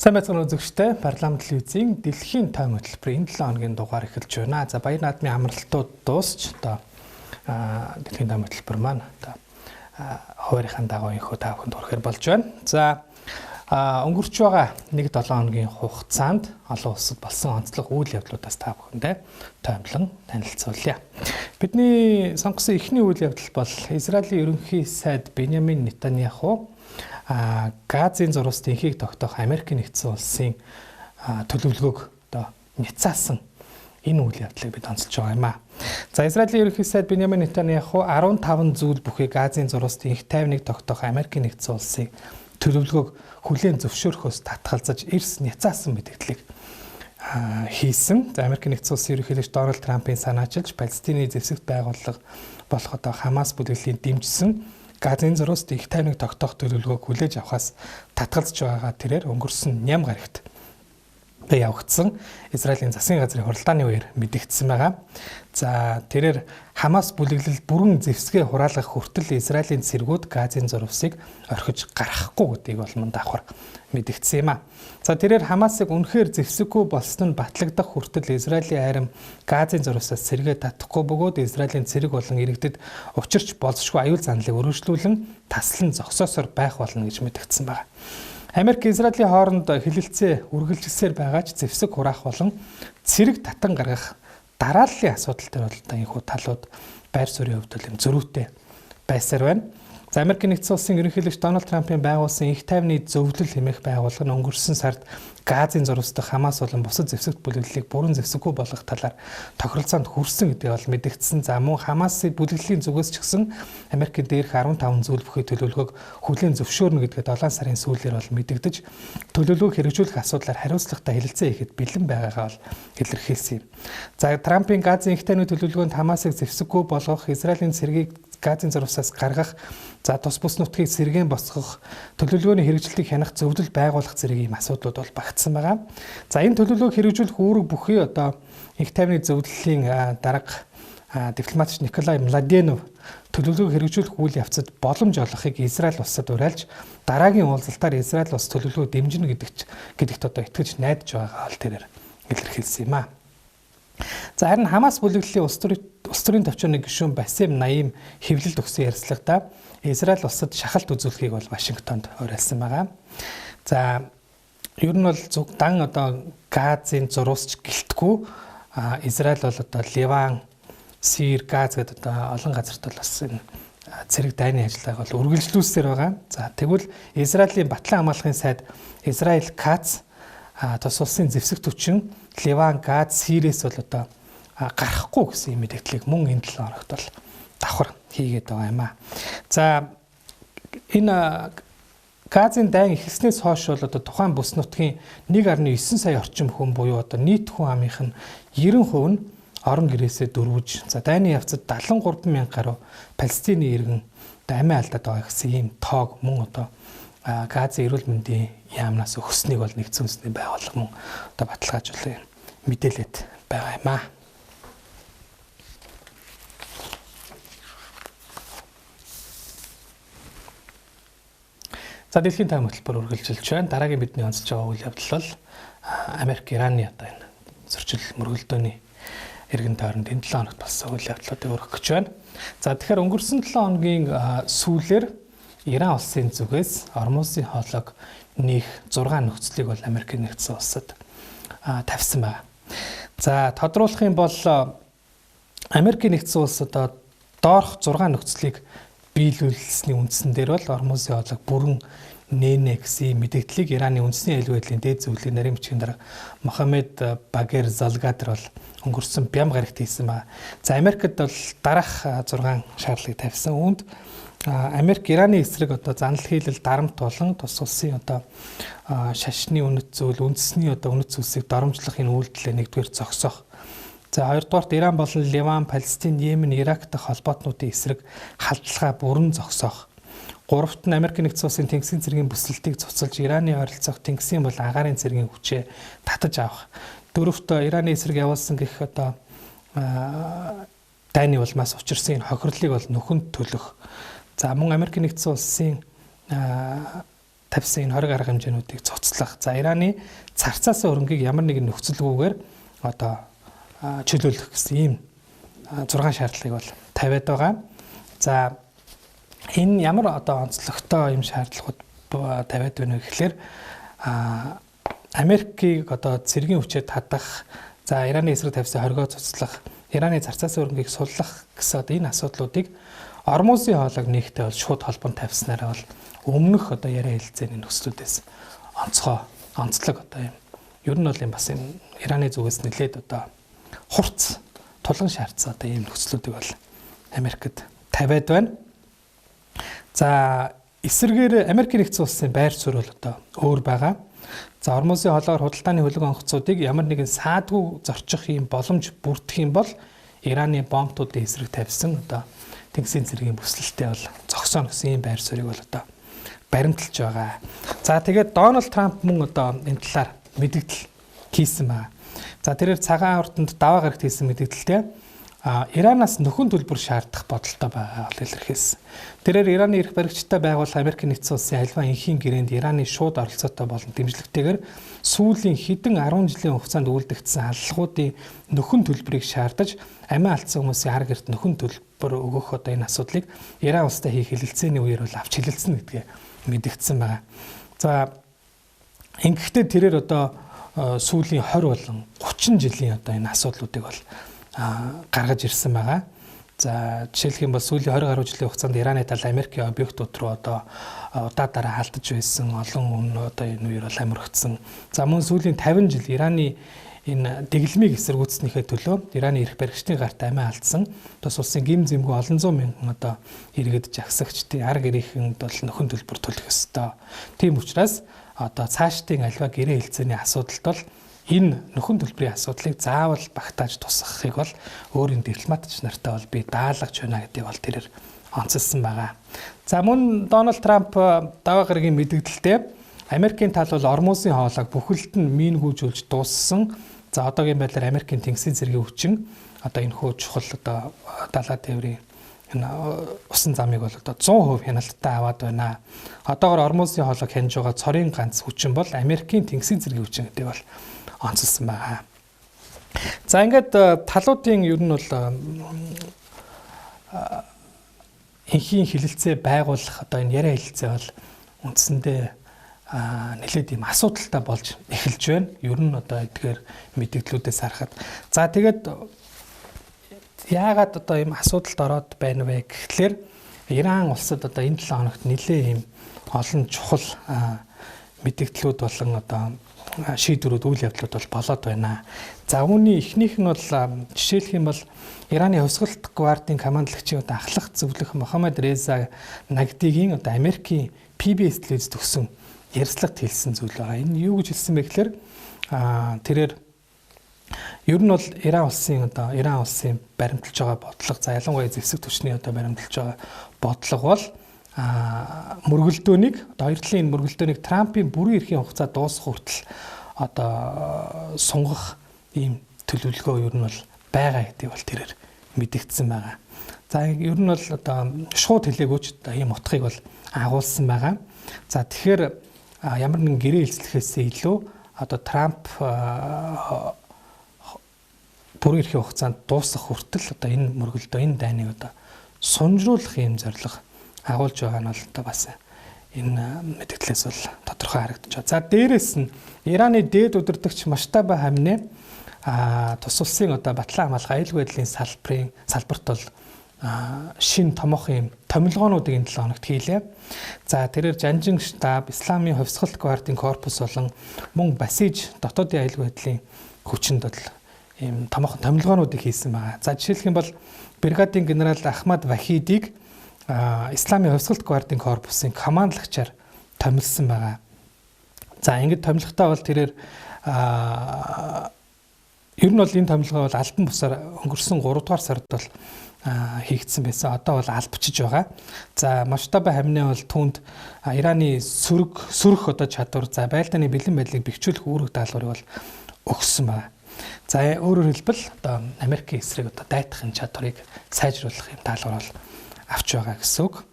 Сайн байцгаана үзэгчдээ, парламент телевизийн дэлхийн тойм хөтөлбөрийн 7 хоногийн дугаар эхэлж байна. За баяр наадмын амралтууд дуусч одоо дэлхийн тойм хөтөлбөр маань одоо хуваарийнхаа дагуу инхүү та бүхэнд хүрэхээр болж байна. За өнгөрч байгаа 1-7 хоногийн хугацаанд олон улсад болсон онцлог үйл явдлуудаас та бүхэндээ тоймлон танилцуулъя. Бидний сонгосон эхний үйл явдал бол Израилийн ерөнхий сайд Беньямин Нетаньяху Газын зурвас тэнхийг тогтоох Америк нэгдсэн улсын төлөвлөгөөг одоо няцаасан энэ үйл явдлыг бид онцолж байгаа юм аа. За Израилийн ерөнхий сайд Беньямин Нетаньяху 15 зүйл бүхий Газын зурвас тэнх тайвныг тогтоох Америк нэгдсэн улсын төлөвлөгөөг хүлээн зөвшөөрөхөөс татгалзаж эрс няцаасан мэдээллийг хийсэн. За Америк нэгдсэн улсын ерөнхийлөгч Дональд Трампын санаачилж Палестины зэвсэгт байгууллага болох одоо Хамас бүлэглэлийн дэмжсэн Газын зурвас тэнх тайвныг тогтоох төлөвлөгөөг хүлээж авахаас татгалзаж байгаа тэрээр өнгөрсөн ням гарагт явагдсан Израилийн засгийн газрын хуралдааны үеэр мэдэгдсэн байгаа. За тэрээр Хамас бүлэглэл бүрэн зэвсгээ хураалгах хүртэл Израилийн цэргүүд Газын зурвасыг орхиж гаргахгүй гэдгийг бол мөн давхар мэдэгдсэн юм а. За тэрээр Хамасыг үнэхээр зэвсэггүй болсон нь батлагдах хүртэл Израилийн айрам Газын зурвасаас сэргээ татахгүй бөгөөд Израилийн цэрэг болон иргэдэд учирч болзошгүй аюул занлыг өргөжлүүлэн таслан зогсоосоор байх болно гэж мэдэгдсэн байна. Америк Израилийн хооронд хилэлцээ үргэлжилсээр байгаа ч зэвсэг хураах болон цэрэг татан гаргах дарааллын асуудал дээр бол одоо энэхүү талууд байр суурийн хувьд л зөрүүтэй байсаар байна. За Америк нэгдсэн улсын ерөнхийлөгч Дональд Трампын байгуулсан их тайвны зөвлөл хэмээх байгууллага нь өнгөрсөн сард Газын зурвас дахь Хамас болон бусад зэвсэгт бүлэглэлийг бүрэн зэвсэггүй болгох талаар тохиролцоонд хүрсэн гэдэг бол мэдэгдсэн. За мөн Хамасын бүлэглэлийн зүгээс ч гэсэн Америкийн дээрх 15 зүйл бүхий төлөвлөгөөг хүлээн зөвшөөрнө гэдгээ 7 сарын сүүлээр бол мэдэгдэж төлөвлөгөөг хэрэгжүүлэх асуудлаар хариуцлагатай хэлэлцээ хийхэд бэлэн байгаагаа бол илэрхийлсэн юм. За Трампын Газын их тайвны төлөвлөгөөнд Хамасыг зэвсэггүй болгох, Израилийн цэргийг Газын зурвасаас гаргах, за тус бус нутгийг сэргээн босгох, төлөвлөгөөний хэрэгжилтийг хянах зөвлөл байгуулах зэрэг ийм асуудлууд бол багтсан байгаа. За энэ төлөвлөгөөг хэрэгжүүлэх үүрэг бүхий одоо их тайвны зөвлөлийн дарга дипломатч Николай Младенов төлөвлөгөөг хэрэгжүүлэх үйл явцад боломж олгохыг Израиль улсад уриалж дараагийн уулзалтаар Израиль улс төлөвлөгөөг дэмжинэ гэдэгт одоо итгэж найдаж байгаа бол тэрээр илэрхийлсэн юм а. За харин Хамас бүлэглэлийн улс төрийн төвчөөний гишүүн Басем Наим хэвлэлд өгсөн ярилцлагада Израиль улсад шахалт үзүүлэхийг бол Вашингтонд уриалсан байгаа. За ер нь бол зүгдан одоо Газын зурвасч гэлтгүй Израиль бол одоо Ливан, Сир, Газ гэдэг одоо олон газарт бол бас энэ цэрэг дайны ажиллагааг бол үргэлжлүүлсээр байгаа. За тэгвэл Израилийн батлан хамгаалахын сайд Израиль Кац тус улсын зэвсэг түвшин Ливан, Газ, Сирээс бол одоо гарахгүй гэсэн мэдээллийг мөн энэ 7 хоногт бол давхар хийгээд байгаа юм а. За энэ Газын дайн ихснээс хойш бол одоо тухайн бүс нутгийн 1.9 сая орчим хүн буюу одоо нийт хүн амынх нь 90% нь орон гэрээсээ дөрвөж. За дайны явцад 73 мянга гаруй Палестины иргэн амиа алдаад байгаа гэсэн ийм тоог мөн одоо Газын эрүүл мэндийн яамнаас өгснгийг бол нэгдсэн үндэсний байгууллага мөн одоо баталгаажуулсан мэдээлээд байгаа юм а. За дэлхийн тойм хөтөлбөр үргэлжилж байна. Дараагийн бидний онцлж байгаа үйл явдал бол Америк Ираны одоо энэ зөрчил мөргөлдөөний эргэн тойронд энэ 7 хоногт болсон үйл явдлуудыг өргөх гэж байна. За тэгэхээр өнгөрсөн 7 хоногийн сүүлээр Иран улсын зүгээс Ормузын хоолойг нээх 6 нөхцөлийг бол Америк нэгдсэн улсад тавьсан байна. За тодруулах юм бол Америк нэгдсэн улс одоо доорх 6 нөхцөлийг биелүүлсэний үндсэн дээр бол Ормузын хоолойг бүрэн нээнэ гэсэн мэдээллийг Ираны үндэсний аюулгүй байдлын дээд зөвлөлийн нарийн бичгийн дарга Мохаммед Багер Залгатер бол өнгөрсөн бям гарагт хийсэн байна. За Америкт бол дараах 6 шаардлагыг тавьсан. Үүнд Америк Ираны эсрэг одоо занал хийлэл дарамт болон тус улсын одоо шашны үнэт зүйл, үндэсний одоо үнэт зүйлсийг доромжлох энэ үйлдэлээ нэгдүгээр зогсоох. За хоёрдугаарт Иран болон Ливан, Палестин, Йемен, Ирак дахь холбоотнуудын эсрэг халдлагаа бүрэн зогсоох. Гуравт нь Америк нэгдсэн улсын тэнгисийн цэргийн бүсэлтийг цуцалж Ираны ойролцоох тэнгисийн бол агаарын цэргийн хүчээ татаж авах. Дөрөвт Ираны эсрэг явуулсан гэх одоо дайны улмаас учирсан энэ хохирлыг бол нөхөнд төлөх. За мөн Америк нэгдсэн улсын тавьсан энэ 20 арга хэмжээнүүдийг цуцлах. За Ираны царцаас өрнгийг ямар нэгэн нөхцөлгүйгээр одоо чөлөөлөх гэсэн ийм 6 шаардлагыг бол тавиад байгаа. За энэ ямар одоо онцлогтой ийм шаардлагууд тавиад байна вэ гэхээр Америкийг одоо цэргийн хүчээр хадах, за Ираны эсрэг тавьсан хоригоо цуцлах, Ираны царцаас өрнгийг суллах гэсэн одоо энэ асуудлуудыг Ормузын хоолойг нэгтэй бол шууд холбонд тавьснараа бол өмнөх одоо яриа хэлцээний нөхцлүүдээс онцлог одоо юм. Ер нь бол юм бас энэ Ираны зүгээс нэлээд одоо хурц тулган шаардсан одоо ийм нөхцлүүдийг бол Америкт тавиад байна. За эсрэгээр Америкийн нэгдсэн улсын байр суурь бол одоо өөр байгаа. За Ормузын хоолойгоор худалдааны хөлөг онгоцуудыг ямар нэгэн саадгүй зорчих юм боломж бүрдэх юм бол Ираны бомбуудын эсрэг тавьсан одоо Тэнгисийн цэргийн бүсэлттэй бол зогсооно гэсэн ийм байр суурийг бол одоо баримталж байгаа. За тэгээд Дональд Трамп мөн одоо энэ талаар мэдээлэл хийсэн байна. За тэрээр цагаан ордонд даваа гарагт хийсэн мэдээлэлтэй Иранаас нөхөн төлбөр шаардах бодолтой байгаа бол илэрхийлсэн. Тэрээр Ираны эрх баригчтай байгууллага Америкийн нэгдсэн улсын аливаа энхийн гэрээнд Ираны шууд оролцоотой болон дэмжлэгтэйгээр сүүлийн хэдэн 10 жилийн хугацаанд үйлдэгдсэн халдлагуудын нөхөн төлбөрийг шаардаж амиа алдсан хүмүүсийн хар гэрт нөхөн төлбөр өгөх одоо энэ асуудлыг Иран улстай хийх хэлэлцээний үеэр бол авч хэлэлцсэн гэдгээ мэдэгдсэн байна. За ингэхдээ тэрээр одоо сүүлийн 20 болон 30 жилийн одоо энэ асуудлуудыг бол гаргаж ирсэн байгаа. За жишээлх юм бол сүүлийн 20 гаруй жилийн хугацаанд Ираны тал Америкийн объектууд руу одоо удаа дараа халдаж байсан олон өмнө одоо энэ үеэр бол амиргдсан. За мөн сүүлийн 50 жил Ираны энэ дэглэмийг эсэргүүцснийхээ төлөө Ираны эрх баригчдын гарт амиа алдсан. Тус улсын гим зэмгүй олон зуун мянган одоо иргэд жагсагчдын арга гэрээхэнд бол нөхөн төлбөр төлөх ёстой. Тийм учраас одоо цаашдын аливаа гэрээ хэлцээний асуудалд бол энэ нөхөн төлбөрийн асуудлыг заавал багтааж тусгахыг бол өөрийн дипломатч нартай бол би даалгаж байна гэдгийг бол тэрээр онцлсан байгаа. За мөн Дональд Трамп даваа гарагийн мэдээлэлтэй Америкийн тал бол Ормузын хоолойг бүхэлд нь мингүүжүүлж дууссан. За одоогийн байдлаар Америкийн Тэнгисийн цэргийн хүчин одоо энэ хөө чухал одоо далай тээврийн энэ усан замыг бол одоо 100% хяналттай аваад байна. Одоогоор Ормузын хоолойг хянж байгаа цорын ганц хүчин бол Америкийн Тэнгисийн цэргийн хүчин гэдэг бол онцлсан байгаа. За ингээд талуудын ер нь бол энхийн хилэлцээ байгуулах одоо энэ яриа хэлэлцээ бол үндсэндээ нэлээд юм асуудалтай болж эхэлж байна. Ер нь одоо эдгээр мэдээллүүдээс харахад. За тэгээд яагаад одоо юм асуудалд ороод байна вэ гэхлээр Иран улсад одоо энэ 7 хоногт нэлээд юм олон чухал мэдээллүүд болон одоо шийдвэрүүд үйл явдлууд бол болоод байна. За үүний эхнийх нь бол жишээлх юм бол Ираны хувьсгалт гвардийн командлагчийн одоо ахлах зөвлөх Мохаммед Реза Нагдигийн одоо Америкийн PBS телевиз төгсөн ярьцлагт хэлсэн зүйл байгаа. Энэ юу гэж хэлсэн бэ гэхээр тэрээр ер нь бол Иран улсын баримталж байгаа бодлого, за ялангуяа зэвсэг түвшний одоо баримталж байгаа бодлого бол мөргөлдөөнийг одоо хоёр талын мөргөлдөөнийг Трампын бүрэн эрхийн хугацаа дуусах хүртэл одоо сунгах ийм төлөвлөгөө ер нь бол байгаа гэдгийг бол тэрээр мэдэгдсэн байгаа. За ер нь бол одоо шууд хэлээгүйч одоо ийм утгыг бол агуулсан байгаа. За тэгэхээр ямар нэгэн гэрээ хэлцлэхээс илүү одоо Трамп бүрэн эрхийн хугацаанд дуусах хүртэл одоо энэ мөргөлдөө энэ дайныг одоо сунжруулах ийм зорилго агуулж байгаа нь бол одоо бас энэ мэдээлэлээс бол тодорхой харагдаж байна. За дээрэс нь Ираны дээд удирдагч Муштаба Хамне тус улсын одоо батлан хамгаалах аюулгүй байдлын салбарт бол шин томоохон юм томилгоонуудыг энэ 7 хоногт хийлээ. За тэрээр Жанжин штаб, Исламын хувьсгалт гвардийн корпус болон мөн Басиж дотоодын аюулгүй байдлын хүчинд бол ийм томоохон томилгоонуудыг хийсэн байгаа. За жишээлх юм бол бригадын генерал Ахмад Вахидийг Исламын хувьсгалт гвардийн корпусын командлагчаар томилсон байгаа. За ингэж томилготой бол тэрээр ер нь бол энэ томилгоо бол албан бусаар өнгөрсөн 3 дугаар сард бол хийгдсэн байсан. Одоо бол албачиж байгаа. За Муштаба Хамне бол түүнд Ираны сөрөг одоо чадвар, за байлдааны бэлэн байдлыг бэхжүүлэх үүрэг даалгаврыг бол өгсөн байна. За өөрөөр хэлбэл одоо Америкийн эсрэг одоо дайтахын чадварыг сайжруулах юм даалгавар бол авч байгаа гэсэн үг.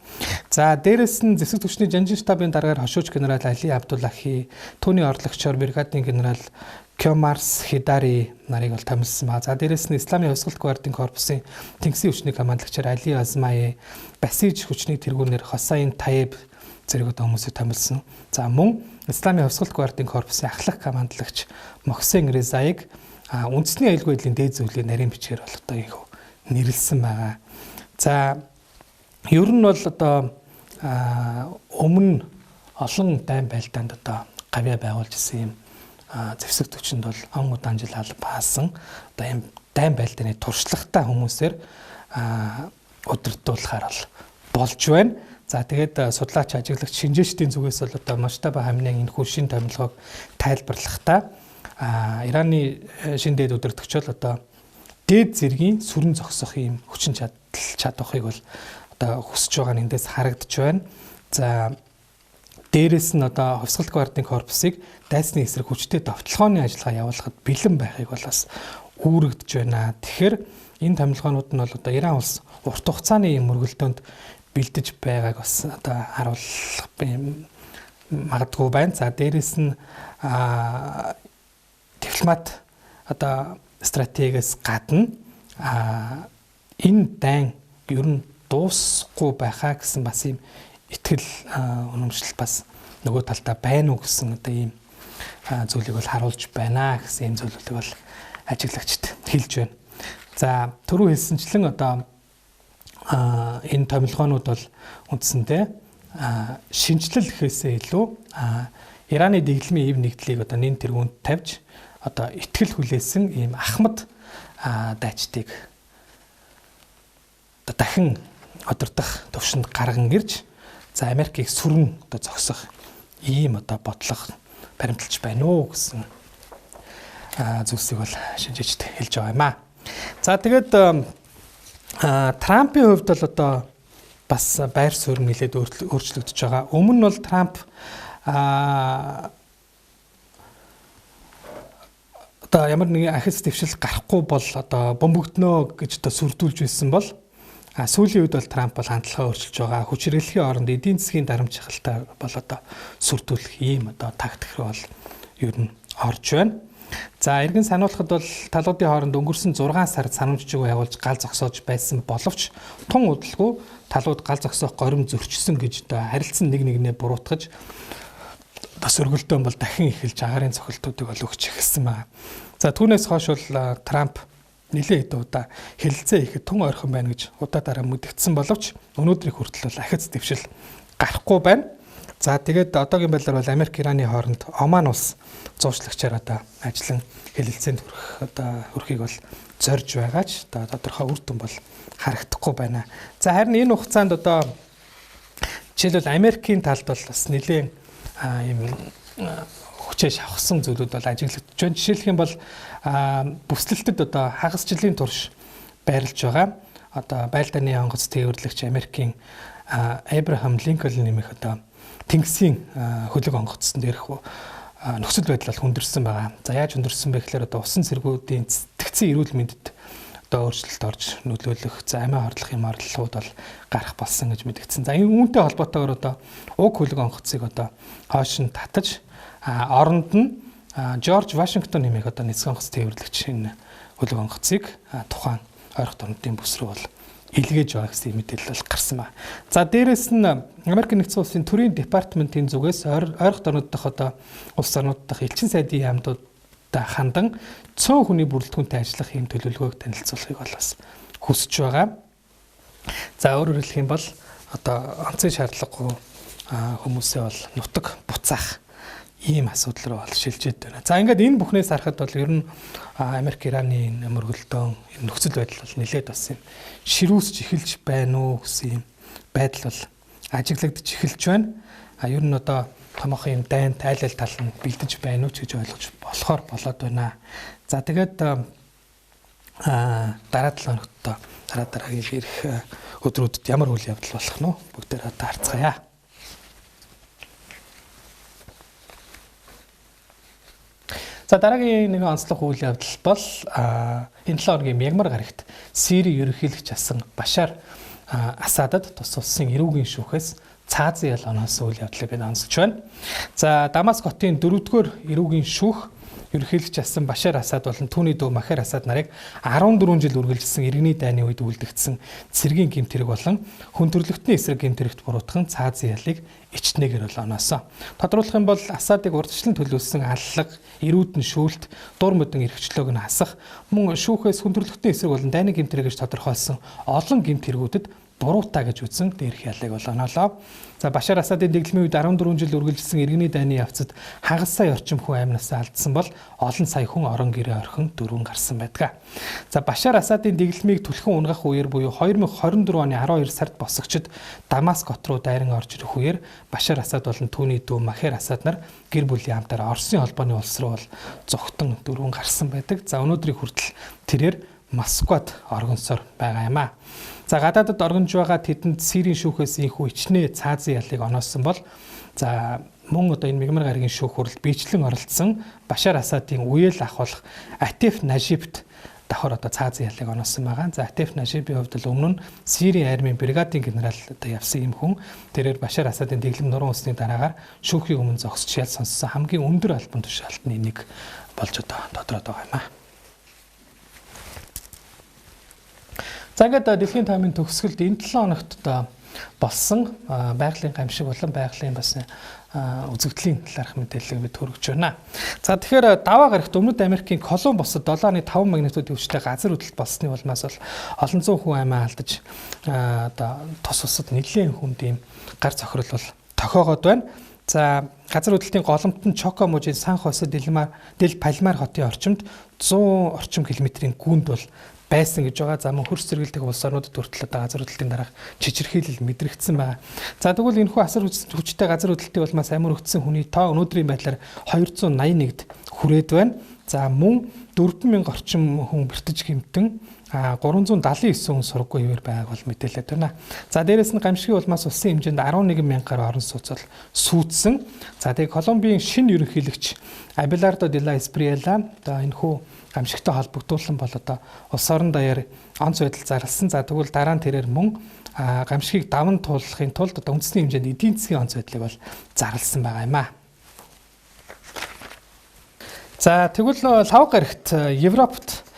За дээрэс нь зэвсэг түвшний жанжин штабын дараагаар хошууч генерал Али Абдуллахи, түүний орлогчоор бригадын генерал Кёмарс Хидари нарыг бол томилсон ба. За дээрэс нь Исламын хувьсгалт гвардийн корпусын тэнгисийн хүчний командлагчаар Али Азмай, Басиж хүчний тэргүүнээр Хосайн Таеб зэрэг одоо хүмүүсийг томилсон. За мөн Исламын хувьсгалт гвардийн корпусын ахлах командлагч Мохсен Резаиг үндэсний аюулгүй байдлын дээд зөвлөлийн нарийн бичгээр бол одоо их нэрлсэн байгаа. За ер нь бол одоо өмнө олон дайн байлдаанд одоо гавья байгуулж исэн юм зэвсэг түвшинд бол он удаан жил албаасан одоо юм дайн байлдааны туршлагатай хүмүүсээр удирдуулахаар болж байна. За тэгээд судлаач ажиглагч шинжээчдийн зүгээс бол одоо масштаба хамнын энэ хуршийн томилгоог тайлбарлахдаа Ираны шин дээд удирдагч бол одоо дээд зэргийн сүрэн зогсох юм хүчин чадварыг бол одоо хүсэж байгаа нь эндээс харагдж байна. За дээрэс нь одоо хувьсгалт гвардийн корпусыг дайсны эсрэг хүчтэй довтлогооны ажиллагаа явуулахад бэлэн байхыг бол бас үүрэгдэж байна. Тэгэхээр энэ томилгоонууд нь бол одоо Иран улс урт хугацааны мөргөлдөөнд бэлдэж байгааг бас одоо харуулах магадгүй байна. За дээрэс нь дипломат одоо стратегиэс гадна энэ дайн ер нь дуусахгүй байхаа гэсэн бас ийм итгэл үнэмшил бас нөгөө талдаа байна уу гэсэн одоо ийм зүйлийг бол харуулж байна гэсэн ийм зүйлүүдийг бол ажиглагчд хэлж байна. За түрүү хэлсэнчлэн одоо энэ томилгоонууд бол үндсэндээ шинжлэл гэхээсээ илүү Ираны дэглэмийн ив нэгдлийг одоо нэн тэргүүнд тавьж одоо итгэл хүлээсэн ийм ахмад дайчдыг одоо дахин одордох төвшөнд гарган ирж за Америкийг сүрэн одоо зогсох ийм одоо бодлого баримталж байна уу гэсэн зүйлсийг бол шинжээчд хэлж байгаа юм аа. За тэгээд Трампын хувьд бол одоо бас байр суурь нэлээд өөрчлөгдөж байгаа. Өмнө нь бол Трамп одоо ямар нэгэн ахиц дэвшил гарахгүй бол одоо бомбогдноо гэж одоо сүрдүүлж байсан бол сүүлийн үед бол Трамп бол хандлагаа өөрчилж байгаа. Хүч хэрэглэхийн оронд эдийн засгийн дарамт шахалтай бол одоо сүрдүүлэх ийм одоо тактик руу бол ер нь орж байна. За эргэн сануулхад бол талуудын хооронд өнгөрсөн 6 сард санамжчиг явуулж гал зогсоож байсан боловч тун удалгүй талууд гал зогсоох горим зөрчсөн гэж одоо харилцан нэг нэгнээ буруутгаж бас өргөлдөөн бол дахин эхэлж агаарын цохилтуудыг бол өгч эхэлсэн байна. За түүнээс хойш бол Трамп нэлээд удаа хэлэлцээ ихэд тун ойрхон байна гэж удаа дараа мэдгдсэн боловч өнөөдрийн хүртэл бол ахиц дэвшил гарахгүй байна. За тэгээд одоогийн байдлаар бол Америк Ираны хооронд Оман улс зуучлагчаар одоо ажиллан хэлэлцээнд хүрэхийг бол зорж байгаа ч одоо тодорхой үр дүн бол харагдахгүй байна. За харин энэ хугацаанд одоо жишээлбэл Америкийн талд бол бас нэлээд ийм хүчээ шавхсан зүйлүүд бол ажиглагдж байна. Жишээлх юм бол бүслэлтэд одоо хагас жилийн турш байрлаж байгаа. Одоо байлдааны онгоц тээвэрлэгч Америкийн Абрахам Линкольн нэмэх одоо тэнгисийн хөлөг онгоцсон дээрх нөхцөл байдал бол хүндэрсэн байгаа. За яаж хүндэрсэн бэ гэхээр одоо усан цэргүүдийн цэцэгцэн эрүүл мэндэд одоо өөрчлөлт орж нөлөөлөх за амиа хорлохын орлогууд бол гарах болсон гэж мэдгдсэн. За энэ үүнтэй холбоотойгоор одоо уг хөлөг онгоцыг одоо хойш нь татаж оронд нь Жорж Вашингтон нэмэх одоо нисэх онгоц тээвэрлэгч энэ хөлөг онгоцыг тухайн ойрхон орнуудын бүс рүү бол илгээж байгаа гэсэн мэдээлэл бол гарсан байна. За дээрэс нь Америк нэгдсэн улсын төрийн департаментийн зүгээс ойрхон орнууд дахь одоо улс орнууд дахь элчин сайдын яамдуудаа хандан 100 хүний бүрэлдэхүүнтэй ажиллах юм төлөвлөгөөг танилцуулахыг бол бас хүсэж байгаа. За өөрөөр хэлэх юм бол одоо онцгой шаардлагагүй хүмүүсээ бол нутаг буцаах ийм асуудал руу бол шилжээд байна. За ингээд энэ бүхнээс харахад бол ер нь Америк Ираны мөргөлдөөн нөхцөл байдал бол нэлээд бас юм ширүүсч эхэлж байна уу гэсэн юм байдал бол ажиглагдж эхэлж байна. Ер нь одоо томоохон юм дайнд айл тал нь бэлдэж байна уу гэж ойлгож болохоор болоод байна. За тэгээд дараа 7 хоногт дараагийн ирэх өдрүүдэд ямар үйл явдал болох нь бүгдээр одоо харцгаая. За дараагийн нэгэн онцлог үйл явдал бол энэ 7 хоногийн мягмар гарагт Сирийн ерөнхийлөгч асан Башар Асадад тус улсын эрүүгийн шүүхээс цаазын ял оноос үйл явдлыг бид онцолж байна. За Дамаск хотын 4-р эрүүгийн шүүх ерөнхийлөгч асан Башар Асад болон түүний дүү Махер Асад нарыг 14 жил үргэлжилсэн иргэний дайны үед үлдэгдсэн цэргийн гэмт хэрэг болон хүн төрөлхтний эсрэг гэмт хэрэгт буруутган цаазын ялыг ичнэгээр бол оноосон. Тодруулах юм бол Асадыг урьдчилан төлөвлөсөн аллага, эрүүдэн шүүлт, дур мөдөн эрхчлөөг нь хасах, мөн шүүхээс хүн төрөлхтний эсрэг болон дайны гэмт хэрэг гэж тодорхойлсон олон гэмт хэрэгүүдэд буруутаа гэж үзсэн дээрх ялыг бол оноолоо. За Башар Асадын дэглэмийн үед 14 жил үргэлжилсэн иргэний дайны явцад хагас сая орчим хүн амнасаа алдсан бол олон сая хүн орон гэрээ орхин дөрвөн гарсан байдаг. За Башар Асадын дэглэмийг түлхэн унгах үеэр буюу 2024 оны 12 сард босгочид Дамаск хот руу дайран орж ирэх үеэр Башар Асад болон түүний дүү Махер Асад нар гэр бүлийн хамтаар Оросын холбооны улс руу бол зугтан дөрвөн гарсан байдаг. За өнөөдрийн хүртэл тэрээр Москвад оргонсоор байгаа юм а. За гадаадд оргонж байгаа тэдэнд Сирийн шүүхээс инхүү ичнээ цаазын ялыг оноосон бол за мөн одоо энэ Мягмар гарагийн шүүх хурлд биечлэн оролцсон Башар Асадын үеэл ах болох Атеф Нажибт давхар одоо цаазын ялыг оноосон байгаа. За Атеф Нажибийн хувьд л өмнө нь Сирийн армийн бригадын генерал одоо явсан юм хүн. Тэрээр Башар Асадын дэглэм нурууны усны дараагаар шүүхийн өмнө зогсож ял сонссон хамгийн өндөр албан тушаалтны нэг болж одоо тодроод байгаа юм а. За ингээд дэлхийн таймын төгсгөлд энэ 7 хоногт одоо болсон байгалийн гамшиг болон байгалийн бас үзэгдлийн талаарх мэдээллийг бид хүргэж байна. За тэгэхээр даваа гарагт Өмнөд Америкийн Колумбусд 7.5 магнитудын хүчтэй газар хөдлөлт болсны улмаас бол олон зуун хүн амиа алдаж одоо тос усад нэлээд хүнд ийм гар цохирол бол тохиогоод байна. За газар хөдлөлтийн голомт нь Чоко мужийн Сан Хосе дель Пальмар хотын орчимд 100 орчим километрийн гүнд бол байсан гэж байгаа. За мөн хөрс зэрэгэлдэх улс орнуудад хүртэл одоо газар хөдлөлтийн дараах чичирхийлэл мэдрэгдсэн байна. За тэгвэл энэхүү асар хүчтэй газар хөдлөлтийн улмаас амир өгдсөн хүний тоо өнөөдрийн байдлаар 281-д хүрээд байна. За мөн 4000 орчим хүн бэртэж гэмтэн 379 хүн сургаггүй хэвээр байгааг бол мэдээлээд байна. За дээрэс нь гамшигын улмаас улсын хэмжээнд 11,000 гаруй орон сууц бол сүйдсэн. За тэгээ Колумбийн шинэ ерөнхийлөгч Абелардо де ла Эсприэла одоо энэхүү гамшигтай холбогдуулсан бол одоо улс орон даяар онц байдал зарласан. За тэгвэл дараа нь тэрээр мөн гамшигыг даван туулахын тулд одоо үндэсний хэмжээнд эдийн засгийн онц байдлыг бол зарласан байгаа юм а. За тэгвэл лав гарагт Европт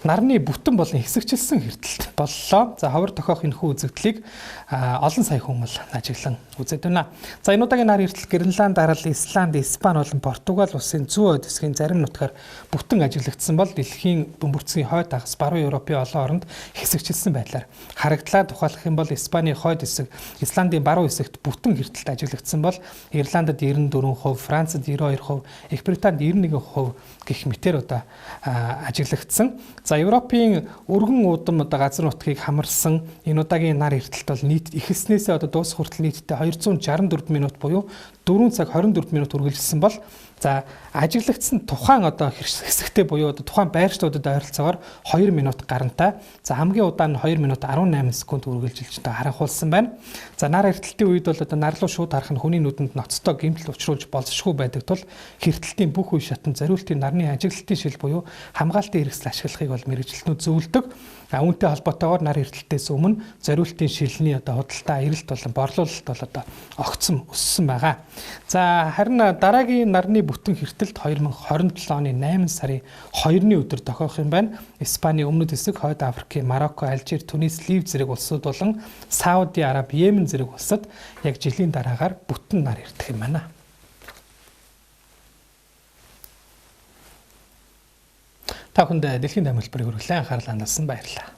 нарны бүтэн болон хэсэгчилсэн хэрдэлт боллоо. За ховор тохиох энэхүү үзэгдлийг олон сая хүн бол ажиглан үзээд байна. За энэ удаагийн нар эрдэл Гренланд, Арал, Исланд, Испани болон Португал улсын зүүн хойд хэсгийн зарим нутгаар бүтэн ажиглагдсан бол дэлхийн бөмбөрцгийн хойд хагас баруун Европын олон оронд хэсэгчилсэн байдлаар харагдлаа. Тухайлах юм бол Испаний хойд хэсэг, Исландын баруун хэсэгт бүтэн хэрдэлт ажиглагдсан бол Ирландд 94%, Францад 92%, Их Британд 91% гэх мэтээр одоо ажиглагдсан. За Европын өргөн уудам одоо газар нутгийг хамарсан энэ удаагийн нар эрдэлт бол нийт ихэлснээсээ одоо дуусах хүртэл нийтдээ 264 минут буюу 4 цаг 24 минут үргэлжилсэн бол за ажиглагдсан тухайн одоо хэсэгтээ буюу одоо тухайн байршлуудад ойролцоогоор 2 минут гарантай. За хамгийн удаан нь 2 минут 18 секунд үргэлжилж одоо харанхуулсан байна. За нар эрдэлтийн үед бол одоо нарлуу шууд харах нь хүний нүдэнд ноцтой гэмтэл учруулж болзошгүй байдаг тул хэрдэлтийн бүх үе шатанд зориултын нарны ажиглалтын шил буюу хамгаалтын хэрэгсэл ашиглахыг бол мэргэжилтнүүд зөвлөдөг. Үүнтэй холбоотойгоор нар эрдэлтээс өмнө зориултын шилний одоо худалдаа, эрэлт болон борлуулалт бол одоо огцом өссөн байгаа. За харин дараагийн нарны бүтэн хэртэлт 2027 оны 8 сарын 2-ны өдөр тохиох юм байна. Испаний өмнөд хэсэг, Хойд Африкийн Марокко, Алжир, Тунис, Лив зэрэг улсууд болон Сауди Араби, Йемен зэрэг улсад яг жилийн дараагаар бүтэн нар эрдэх юм байна. Та бүхэнд дэлхийн таймын хэлбэрийг хүргэлэн анхаарал хандуулсан баярлалаа.